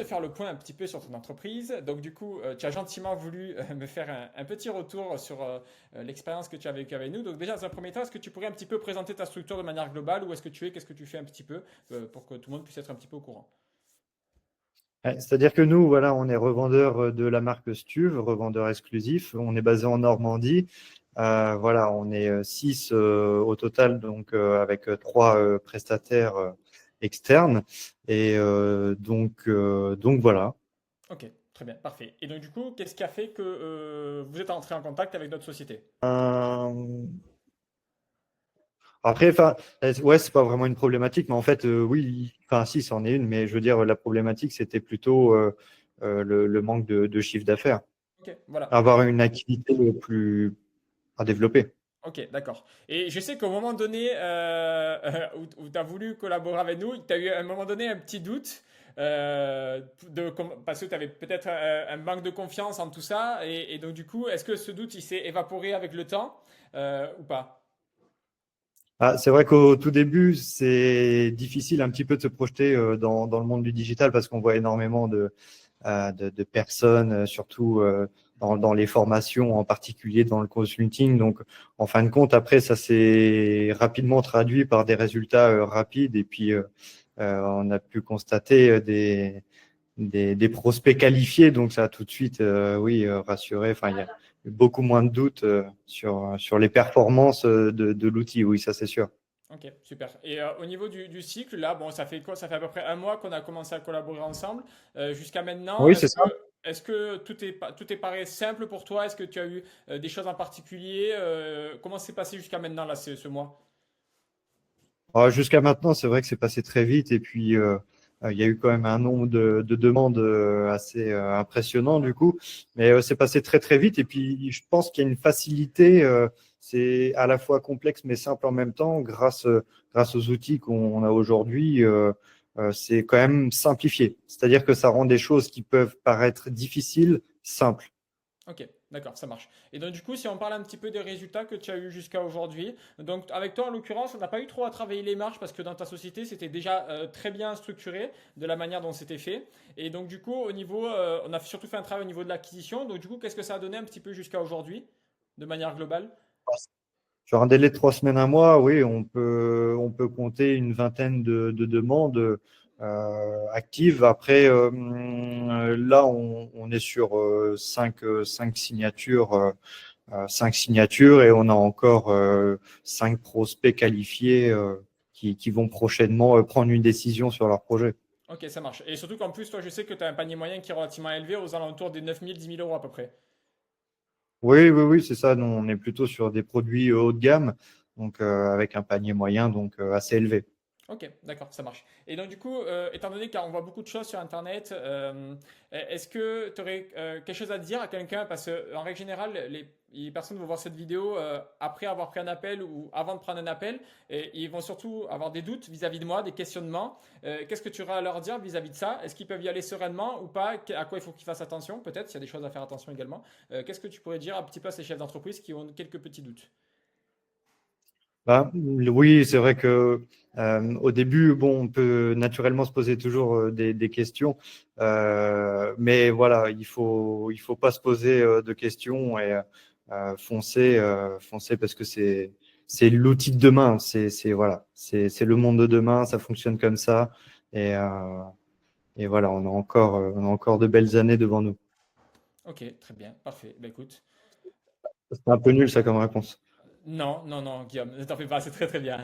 faire le point un petit peu sur ton entreprise. Donc, du coup, tu as gentiment voulu me faire un petit retour sur l'expérience que tu as vécue avec nous. Donc, déjà, dans un premier temps, est-ce que tu pourrais un petit peu présenter ta structure de manière globale? Où est-ce que tu es? Qu'est-ce que tu fais un petit peu pour que tout le monde puisse être un petit peu au courant? Ouais, c'est-à-dire que nous, voilà, on est revendeur de la marque Stuve, revendeur exclusif. On est basé en Normandie. Voilà, on est 6 au total, donc avec 3 prestataires externes. Et donc voilà. Ok, très bien, parfait. Et donc, du coup, qu'est-ce qui a fait que vous êtes entré en contact avec notre société? Euh, Après, enfin, ouais, c'est pas vraiment une problématique, mais en fait, oui, enfin, si, c'en est une, mais je veux dire, la problématique, c'était plutôt le manque de chiffre d'affaires. Ok, voilà. Avoir une activité plus à développer. Ok, d'accord. Et je sais qu'au moment donné où tu as voulu collaborer avec nous, tu as eu à un moment donné un petit doute parce que tu avais peut-être un manque de confiance en tout ça. Et donc, du coup, est-ce que ce doute il s'est évaporé avec le temps ou pas? Ah, c'est vrai qu'au tout début, c'est difficile un petit peu de se projeter dans le monde du digital parce qu'on voit énormément de personnes, surtout dans les formations, en particulier dans le consulting. Donc, en fin de compte, après, ça s'est rapidement traduit par des résultats rapides et puis on a pu constater des prospects qualifiés. Donc, ça a tout de suite, oui, rassuré. Enfin, il y a eu beaucoup moins de doutes sur les performances de l'outil. Oui, ça, c'est sûr. Ok, super. Et au niveau du cycle, là, bon, ça fait quoi? Ça fait à peu près un mois qu'on a commencé à collaborer ensemble. Jusqu'à maintenant, Oui, c'est ça. est-ce que tout est pareil simple pour toi? Est-ce que tu as eu des choses en particulier? Comment s'est passé jusqu'à maintenant, là, ce mois? Jusqu'à maintenant, c'est vrai que c'est passé très vite et puis il y a eu quand même un nombre de demandes assez impressionnant du coup, mais c'est passé très très vite et puis je pense qu'il y a une facilité, c'est à la fois complexe mais simple en même temps grâce aux outils qu'on a aujourd'hui, c'est quand même simplifié. C'est-à-dire que ça rend des choses qui peuvent paraître difficiles simples. Ok, d'accord, ça marche. Et donc du coup, si on parle un petit peu des résultats que tu as eu jusqu'à aujourd'hui, donc avec toi en l'occurrence, on n'a pas eu trop à travailler les marges parce que dans ta société, c'était déjà très bien structuré de la manière dont c'était fait. Et donc du coup, au niveau, on a surtout fait un travail au niveau de l'acquisition. Donc du coup, qu'est-ce que ça a donné un petit peu jusqu'à aujourd'hui, de manière globale? Sur un délai de 3 semaines, un mois, oui, on peut compter une vingtaine de demandes actives. Après, là, on est sur cinq signatures, 5 signatures et on a encore 5 prospects qualifiés qui vont prochainement prendre une décision sur leur projet. Ok, ça marche. Et surtout qu'en plus, toi, je sais que tu as un panier moyen qui est relativement élevé, aux alentours des 9 000, 10 000 euros à peu près. Oui, oui, oui, c'est ça. Nous, on est plutôt sur des produits haut de gamme, donc avec un panier moyen, donc assez élevé. Ok, d'accord, ça marche. Et donc du coup, étant donné qu'on voit beaucoup de choses sur Internet, est-ce que tu aurais quelque chose à dire à quelqu'un? Parce qu'en règle générale, les personnes vont voir cette vidéo après avoir pris un appel ou avant de prendre un appel, et ils vont surtout avoir des doutes vis-à-vis de moi, des questionnements. Qu'est-ce que tu aurais à leur dire vis-à-vis de ça? Est-ce qu'ils peuvent y aller sereinement ou pas? À quoi il faut qu'ils fassent attention? Peut-être, s'il y a des choses à faire attention également. Qu'est-ce que tu pourrais dire un petit peu à ces chefs d'entreprise qui ont quelques petits doutes? Oui, c'est vrai que au début, bon, on peut naturellement se poser toujours des questions, mais voilà, il faut pas se poser de questions et foncer parce que c'est l'outil de demain, voilà, c'est le monde de demain, ça fonctionne comme ça et voilà, on a encore de belles années devant nous. Ok, très bien, parfait. Ben écoute. C'est un peu nul ça comme réponse. Non, non, non, Guillaume, ne t'en fais pas, c'est très très bien.